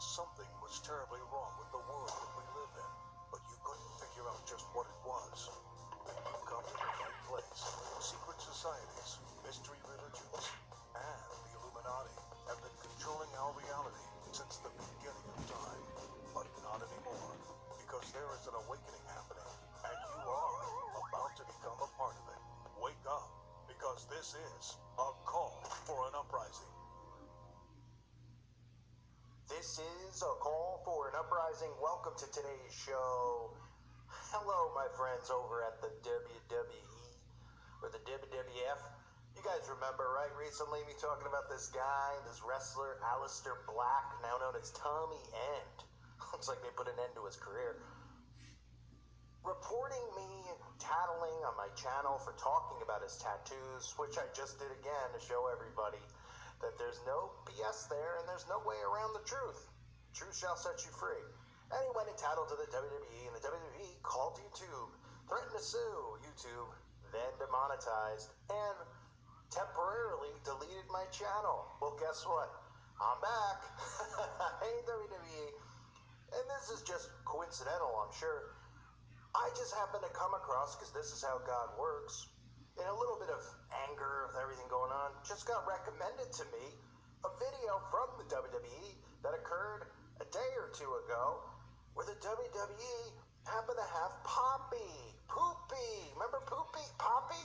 Something was terribly wrong with the world that we live in, but you couldn't figure out just what it was. And you've come to the right place. Secret societies, mystery religions, and the Illuminati have been controlling our reality since the beginning of time. But not anymore, because there is an awakening happening, and you are about to become a part of it. Wake up, because this is a call for an uprising. This is a call for an uprising. Welcome to today's show. Hello, my friends over at the WWE or the WWF. You guys remember, right? Recently, me talking about this guy, this wrestler, Aleister Black, now known as Tommy End. Looks like they put an end to his career. Reporting me tattling on my channel for talking about his tattoos, which I just did again to show everybody that there's no BS there and there's no way around the truth. Truth shall set you free. And he went and tattled to the WWE, and the WWE called YouTube, threatened to sue YouTube, then demonetized, and temporarily deleted my channel. Well, guess what? I'm back. Hey, WWE. And this is just coincidental, I'm sure. I just happened to come across, because this is how God works, in a little bit of anger with everything going on, just got recommended to me a video from the WWE that occurred a day or two ago where the WWE happened to have Poppy. Remember Poppy? Poppy?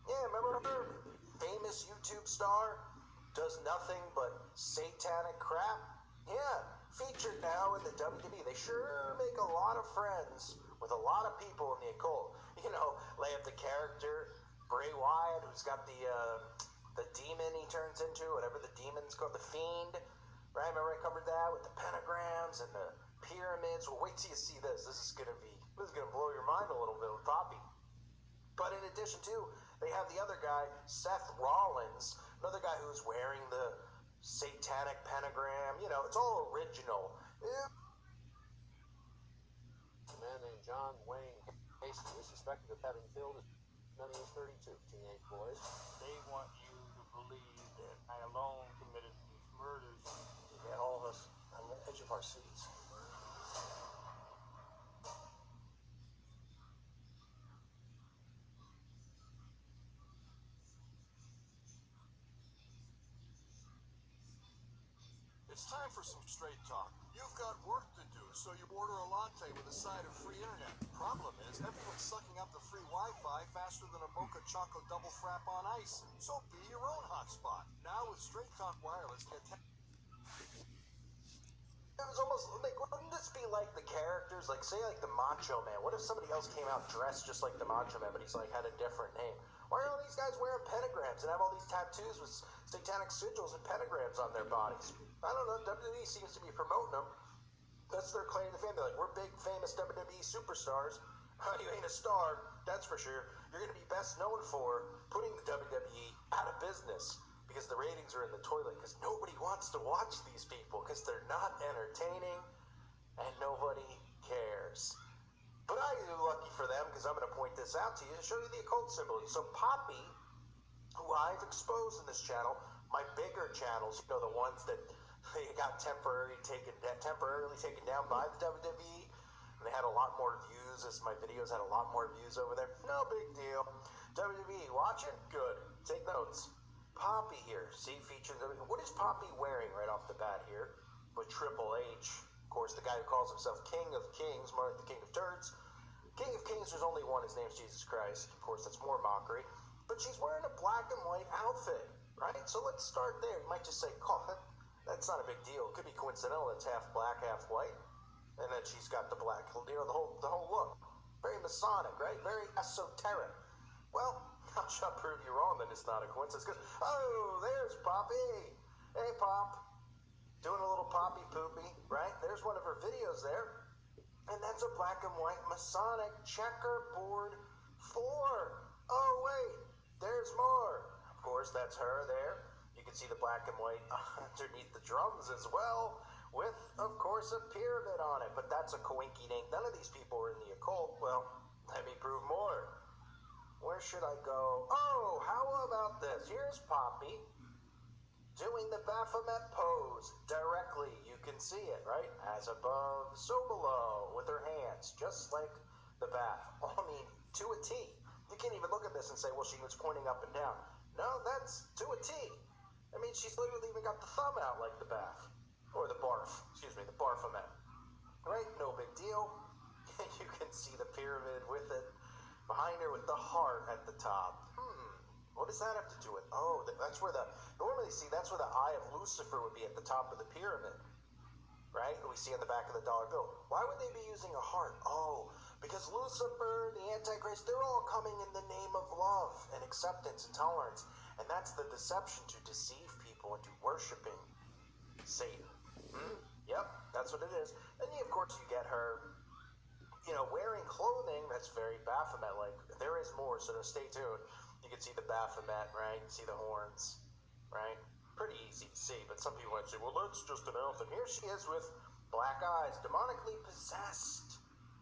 Yeah, remember her? Famous YouTube star, does nothing but satanic crap. Yeah, featured now in the WWE. They sure make a lot of friends with a lot of people in the occult. You know, they have the character Bray Wyatt, who's got the demon he turns into, whatever the demon's called, the Fiend. Right? Remember I covered that with the pentagrams and the pyramids. Well, wait till you see this. This is gonna blow your mind a little bit with Poppy. But in addition to, they have the other guy, Seth Rollins, another guy who's wearing the satanic pentagram. You know, it's all original. A man named John Wayne Casey is suspected of having killed as many as 32 teenage boys. They want you to believe that I alone committed these murders. They had all of us on the edge of our seats. It's time for some straight talk. You've got work to do, so you order a latte with a side of free internet. Problem is, everyone's sucking up the free Wi-Fi faster than a Mocha Choco double frap on ice. So be your own hotspot. Now with Straight Talk Wireless, get It was almost like, wouldn't this be like the characters, like say like the Macho Man? What if somebody else came out dressed just like the Macho Man, but he's like had a different name? Why are all these guys wearing pentagrams and have all these tattoos with satanic sigils and pentagrams on their bodies? I don't know. WWE seems to be promoting them. That's their claim to fame. They're like, we're big, famous WWE superstars. You ain't a star, that's for sure. You're going to be best known for putting the WWE out of business because the ratings are in the toilet, because nobody wants to watch these people because they're not entertaining and nobody cares. But I am lucky for them, because I'm going to point this out to you and show you the occult symbol. So Poppy, who I've exposed in this channel, my bigger channels, you know, the ones that they got temporarily taken down by the WWE, and they had a lot more views, as my videos had a lot more views over there. No big deal. WWE, watching? Good. Take notes. Poppy here, see, featured. What is Poppy wearing right off the bat here? With Triple H, of course, the guy who calls himself King of Kings, more like the King of Turds. King of Kings, there's only one. His name's Jesus Christ. Of course, that's more mockery. But she's wearing a black and white outfit, right? So let's start there. You might just say, that's not a big deal. It could be coincidental. It's half black, half white. And then she's got the black, you know, the whole look. Very Masonic, right? Very esoteric. Well, I shall prove you wrong that it's not a coincidence. Because, oh, there's Poppy. Hey, Pop. Doing a little Poppy poopy, right? There's one of her videos there. And that's a black and white Masonic checkerboard 4. Oh, wait. There's more. Of course, that's her there. You can see the black and white underneath the drums as well, with, of course, a pyramid on it. But that's a coinky-dink. None of these people are in the occult. Well, let me prove more. Where should I go? Oh, how about this? Here's Poppy doing the Baphomet pose, direct can see it, right? As above, so below, with her hands, just like the bath. I mean, to a T. You can't even look at this and say, well, she was pointing up and down. No, that's to a T. I mean, she's literally even got the thumb out like the bath. Or the barf. Excuse me, the barfomet. Right? No big deal. You can see the pyramid with it behind her with the heart at the top. What does that have to do with? Oh, that's where normally see, that's where the eye of Lucifer would be, at the top of the pyramid. Right? We see on the back of the dollar bill. Why would they be using a heart? Oh, because Lucifer, the Antichrist, they're all coming in the name of love and acceptance and tolerance. And that's the deception, to deceive people into worshiping Satan. Yep, that's what it is. And of course you get her, wearing clothing that's very Baphomet-like. There is more, so stay tuned. You can see the Baphomet, right? You can see the horns, right? Pretty easy to see, but some people might say, well, that's just an elf. And here she is with black eyes, demonically possessed,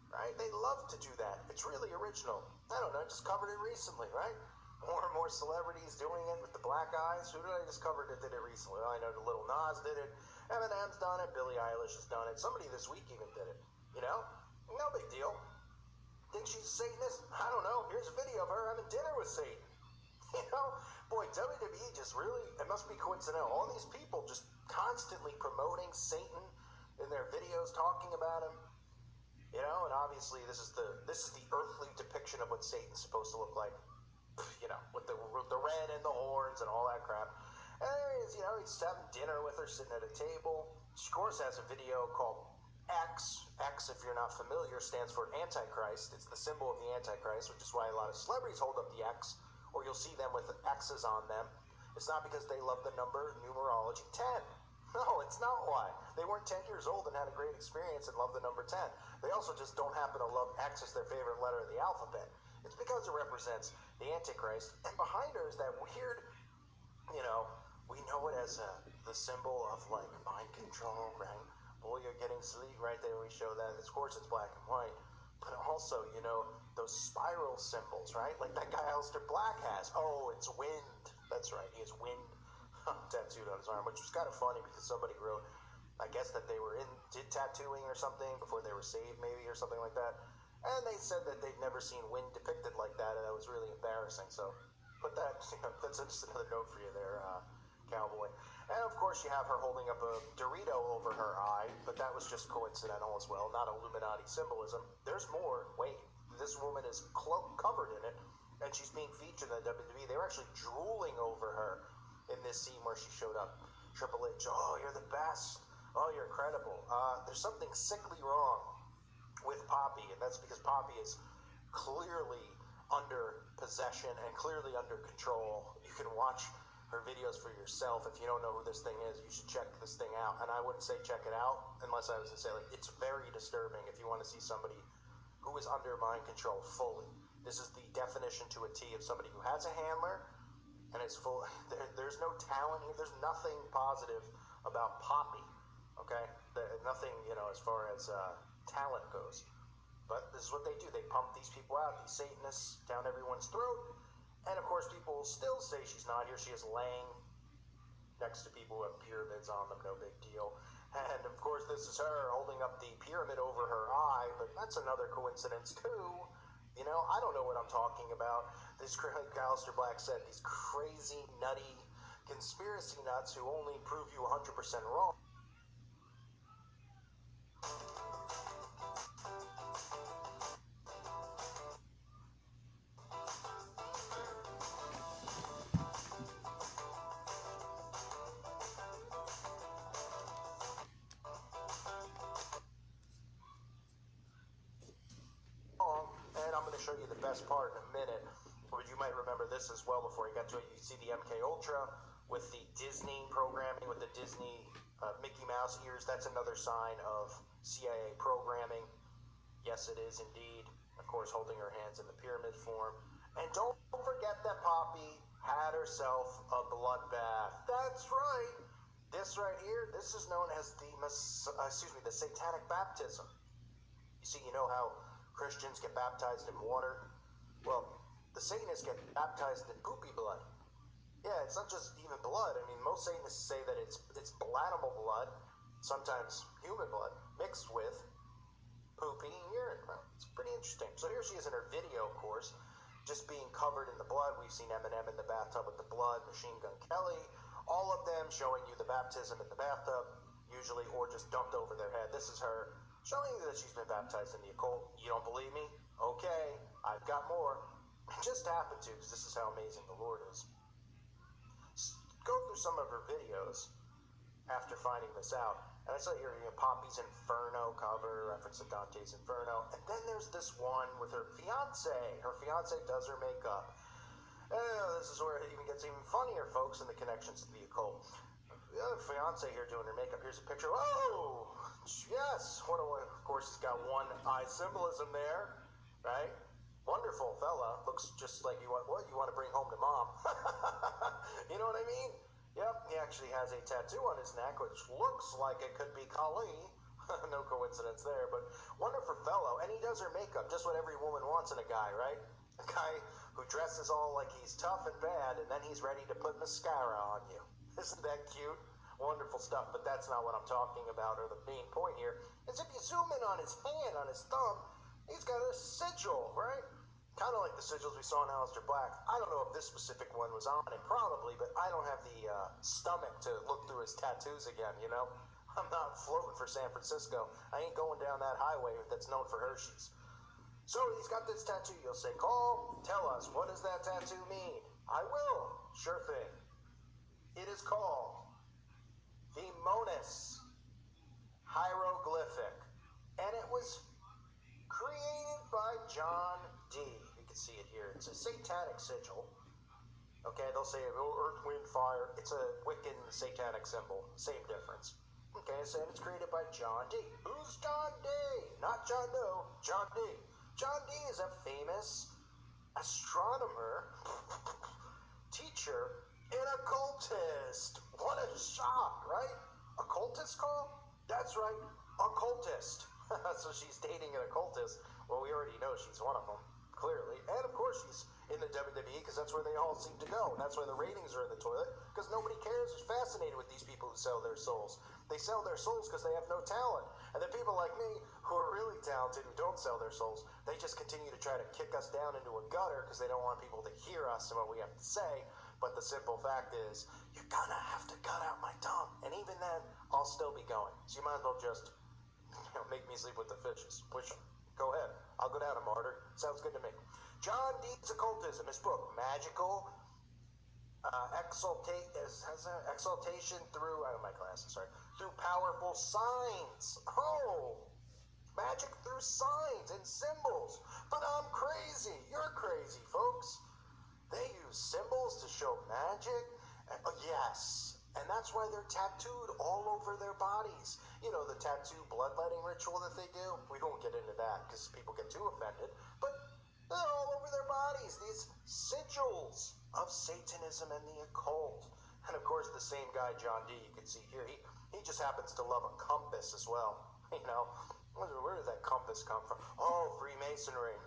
right? They love to do that. It's really original. I don't know, I just covered it recently, right? More and more celebrities doing it with the black eyes. Who did I just cover that did it recently? I know the Little Nas did it. Eminem's done it. Billie Eilish has done it. Somebody this week even did it. No big deal. Think she's a Satanist? I don't know. Here's a video of her having dinner with Satan. Boy, WWE just really, it must be coincidental. All these people just constantly promoting Satan in their videos, talking about him. And obviously this is the earthly depiction of what Satan's supposed to look like. With the red and the horns and all that crap. And there he is, he's having dinner with her, sitting at a table. She, of course, has a video called X. X, if you're not familiar, stands for Antichrist. It's the symbol of the Antichrist, which is why a lot of celebrities hold up the X, or you'll see them with X's on them. It's not because they love the number numerology 10. No, it's not why. They weren't 10 years old and had a great experience and love the number 10. They also just don't happen to love X as their favorite letter of the alphabet. It's because it represents the Antichrist. And behind her is that weird, we know it as the symbol of, like, mind control, right? Boy, you're getting sleek right there. We show that. Of course, it's black and white. But also, those spiral symbols, right? Like that guy Aleister Black has. Oh, it's wind. That's right. He has wind tattooed on his arm, which was kind of funny because somebody wrote, I guess, that they did tattooing or something before they were saved, maybe, or something like that. And they said that they'd never seen wind depicted like that, and that was really embarrassing. So, put that, that's just another note for you there, cowboy. And of course, you have her holding up a Dorito over her eye, but that was just coincidental as well, not Illuminati symbolism. There's more. Wait, this woman is covered in it, and she's being featured in the WWE. They were actually drooling over her in this scene where she showed up. Triple H, oh, you're the best. Oh, you're incredible. There's something sickly wrong with Poppy, and that's because Poppy is clearly under possession and clearly under control. You can watch her videos for yourself. If you don't know who this thing is, you should check this thing out. And I wouldn't say check it out unless I was to say, like, it's very disturbing if you want to see somebody who is under mind control fully. This is the definition to a T of somebody who has a handler and is full. There's no talent here. There's nothing positive about Poppy. Okay, nothing, as far as talent goes. But this is what they do. They pump these people out, these Satanists, down everyone's throat. And of course, people will still say she's not here. She is laying next to people who have pyramids on them, no big deal. And of course, this is her holding up the pyramid over her eye, but that's another coincidence too. I don't know what I'm talking about. This, like Aleister Black said, these crazy, nutty conspiracy nuts who only prove you 100% wrong. And I'm going to show you the best part in a minute. But you might remember this as well before you got to it. You see the MK Ultra with the Disney programming, with the Disney Mickey Mouse ears. That's another sign of CIA programming. Yes, it is indeed. Of course, holding her hands in the pyramid form. And don't forget that Poppy had herself a bloodbath. That's right. This right here, this is known as the satanic baptism. You see, how Christians get baptized in water? Well, the Satanists get baptized in poopy blood. Yeah, it's not just even blood. I mean, most Satanists say that it's animal blood, sometimes human blood, mixed with poopy urine. Well, it's pretty interesting. So here she is in her video, of course, just being covered in the blood. We've seen Eminem in the bathtub with the blood, Machine Gun Kelly, all of them showing you the baptism in the bathtub, usually, or just dumped over their head. This is her showing you that she's been baptized in the occult. You don't believe me? Okay, I've got more. I just happened to, because this is how amazing the Lord is. Go through some of her videos after finding this out. And I saw here, Poppy's Inferno cover, reference to Dante's Inferno. And then there's this one with her fiance. Her fiance does her makeup. This is where it even gets even funnier, folks, in the connections to the occult. Fiance here doing her makeup. Here's a picture. Oh, yes. Of course, he's got one eye symbolism there, right? Wonderful fella. Looks just like you want to bring home to mom. You know what I mean? Yep, he actually has a tattoo on his neck, which looks like it could be Kali. No coincidence there, but wonderful fellow. And he does her makeup, just what every woman wants in a guy, right? A guy who dresses all like he's tough and bad, and then he's ready to put mascara on you. Isn't that cute? Wonderful stuff, but that's not what I'm talking about, or the main point here is if you zoom in on his hand, on his thumb, he's got a sigil, right? Kind of like the sigils we saw in Aleister Black. I don't know if this specific one was on it, probably, but I don't have the stomach to look through his tattoos again, you know? I'm not floating for San Francisco. I ain't going down that highway that's known for Hershey's. So he's got this tattoo. You'll say, Cole, tell us, what does that tattoo mean? I will. Sure thing. It is called the Monas Hieroglyphic, and it was created by John D. You can see it here. It's a satanic sigil. Okay, they'll say, oh, earth, wind, fire. It's a Wiccan satanic symbol. Same difference. Okay, so it's created by John D. Who's John D? Not John Doe. John D. John D is a famous astronomer, teacher, and occultist. What a shock, right? Occultist call? That's right, occultist. So she's dating an occultist. Well, we already know she's one of them, clearly. And of course she's in the WWE because that's where they all seem to go. And that's why the ratings are in the toilet, because nobody cares. Is fascinated with these people who sell their souls. They sell their souls because they have no talent. And then people like me, who are really talented, who don't sell their souls, they just continue to try to kick us down into a gutter because they don't want people to hear us and what we have to say. But the simple fact is, you're gonna have to cut out my tongue. And even then, I'll still be going. So you might as well just make me sleep with the fishes. Which, go ahead. I'll go down a martyr. Sounds good to me. John Dee's Occultism, his book, Magical Exaltation through, I don't know my glasses, sorry, through powerful signs. Oh, magic through signs and symbols. But I'm crazy. You're crazy, folks. They use symbols to show magic. Yes. And that's why they're tattooed all over their bodies. You know, the tattoo bloodletting ritual that they do. We won't get into that because people get too offended. But they're all over their bodies. These sigils of Satanism and the occult. And of course, the same guy, John D, you can see here, he just happens to love a compass as well. You know, where did that compass come from? Oh, Freemasonry.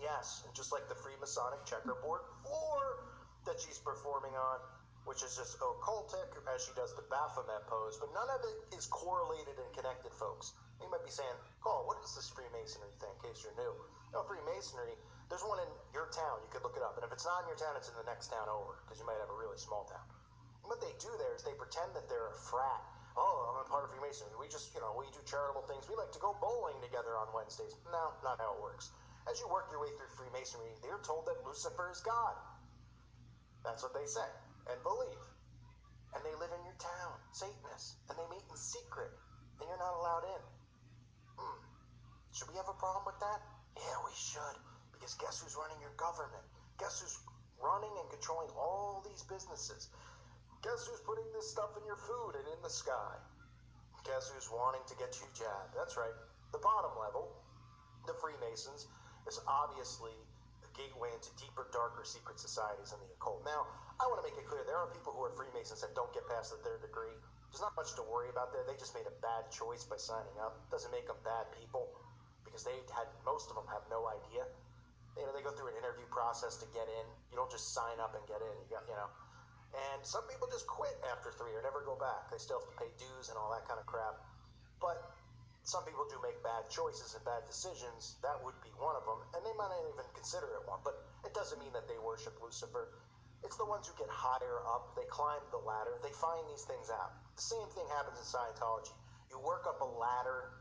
Yes, and just like the Freemasonic checkerboard floor that she's performing on, which is just occultic, as she does the Baphomet pose, but none of it is correlated and connected, folks. You might be saying, Cole, what is this Freemasonry thing, in case you're new? No, Freemasonry, there's one in your town, you could look it up, and if it's not in your town, it's in the next town over, because you might have a really small town. And what they do there is they pretend that they're a frat. Oh, I'm a part of Freemasonry. We just, we do charitable things. We like to go bowling together on Wednesdays. No, not how it works. As you work your way through Freemasonry, they're told that Lucifer is God. That's what they say and believe. And they live in your town, Satanists, and they meet in secret, and you're not allowed in. Should we have a problem with that? Yeah, we should, because guess who's running your government? Guess who's running and controlling all these businesses? Guess who's putting this stuff in your food and in the sky? Guess who's wanting to get you jabbed? That's right, the bottom level, the Freemasons, is obviously a gateway into deeper, darker secret societies in the occult. Now, I want to make it clear, there are people who are Freemasons that don't get past the third degree. There's not much to worry about there. They just made a bad choice by signing up. Doesn't make them bad people, because most of them have no idea. They go through an interview process to get in. You don't just sign up and get in. And some people just quit after 3 or never go back. They still have to pay dues and all that kind of crap. But some people do make bad choices and bad decisions. That would be one of them. And they might not even consider it one. But it doesn't mean that they worship Lucifer. It's the ones who get higher up. They climb the ladder. They find these things out. The same thing happens in Scientology. You work up a ladder,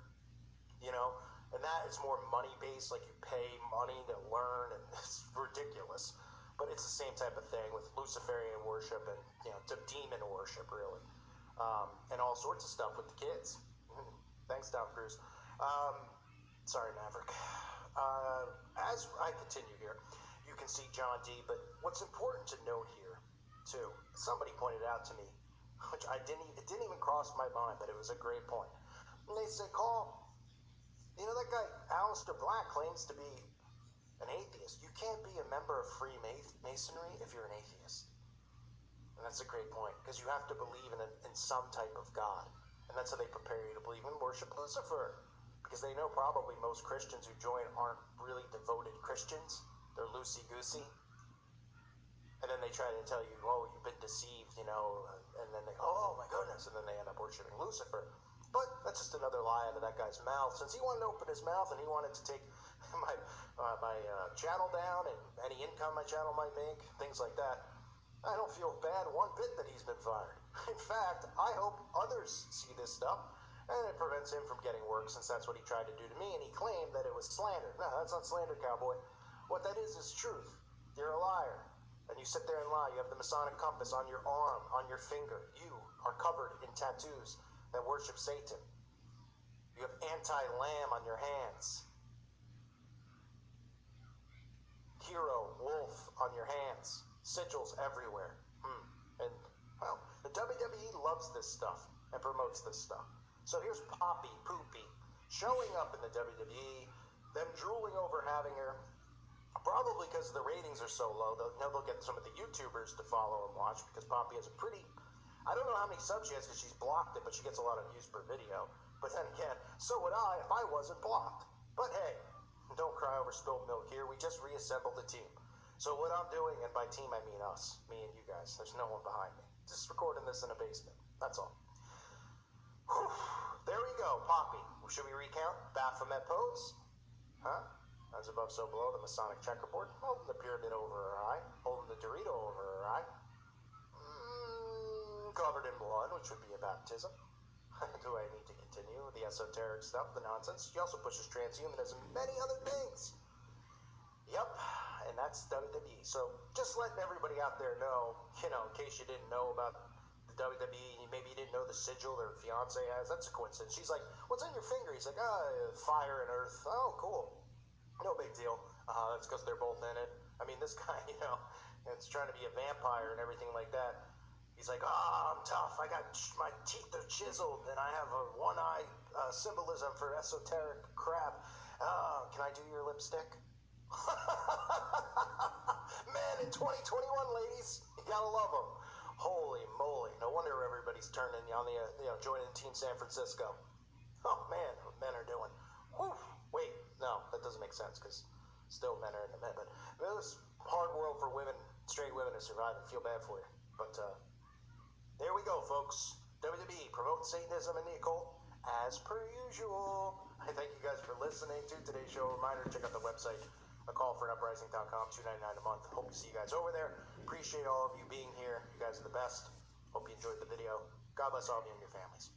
you know, and that is more money-based. Like you pay money to learn, and it's ridiculous. But it's the same type of thing with Luciferian worship and, you know, to demon worship, really. And all sorts of stuff with the kids. Thanks, Tom Cruise. Sorry, Maverick. As I continue here, you can see John D. But what's important to note here, too, somebody pointed out to me, which it didn't even cross my mind, but it was a great point. And they said, Carl, you know that guy Aleister Black claims to be an atheist. You can't be a member of Freemasonry if you're an atheist. And that's a great point, because you have to believe in some type of God. And that's how they prepare you to believe and worship Lucifer. Because they know probably most Christians who join aren't really devoted Christians. They're loosey-goosey. And then they try to tell you, oh, you've been deceived, you know, and then they go, oh my goodness, and then they end up worshiping Lucifer. But that's just another lie out of that guy's mouth. Since he wanted to open his mouth and he wanted to take my channel down and any income my channel might make, things like that, I don't feel bad one bit that he's been fired. In fact, I hope others see this stuff, and it prevents him from getting work, since that's what he tried to do to me, and he claimed that it was slander. No, that's not slander, cowboy. What that is truth. You're a liar. And you sit there and lie. You have the Masonic compass on your arm, on your finger. You are covered in tattoos that worship Satan. You have anti-lamb on your hands. Hero, wolf on your hands. Sigils everywhere. And, well, the WWE loves this stuff and promotes this stuff. So here's Poppy Poopy showing up in the WWE, them drooling over having her, probably because the ratings are so low. They'll get some of the YouTubers to follow and watch, because Poppy has a pretty, I don't know how many subs she has because she's blocked it, but she gets a lot of views per video. But then again, so would I if I wasn't blocked. But hey, don't cry over spilled milk here. We just reassembled the team. So what I'm doing, and by team I mean us, me and you guys. There's no one behind me. Just recording this in a basement. That's all. Whew. There we go, Poppy. Should we recount? Baphomet pose? Huh? As above, so below, the Masonic checkerboard. Holding the pyramid over her eye. Holding the Dorito over her eye. Covered in blood, which would be a baptism. Do I need to continue with the esoteric stuff, the nonsense? She also pushes transhumanism and many other things. Yep, and that's WWE. So just letting everybody out there know, you know, in case you didn't know about the WWE, maybe you didn't know the sigil their fiance has. That's a coincidence. She's like, what's on your finger? He's like, fire and earth. Oh, cool. No big deal. That's because they're both in it. I mean, this guy, you know, it's trying to be a vampire and everything like that. He's like, I'm tough. I got my teeth are chiseled, and I have a one-eye symbolism for esoteric crap. Can I do your lipstick? Man, in 2021, ladies, you gotta love them. Holy moly! No wonder everybody's turning on the, joining Team San Francisco. Oh man, what men are doing. Whew. Wait, no, that doesn't make sense, because still men are in the men. But it was a hard world for women, straight women, to survive, and feel bad for you. But there we go, folks. WWE, promote Satanism and the occult as per usual. I thank you guys for listening to today's show. Reminder, check out the website, acallforuprising.com, $2.99 a month. Hope to see you guys over there. Appreciate all of you being here. You guys are the best. Hope you enjoyed the video. God bless all of you and your families.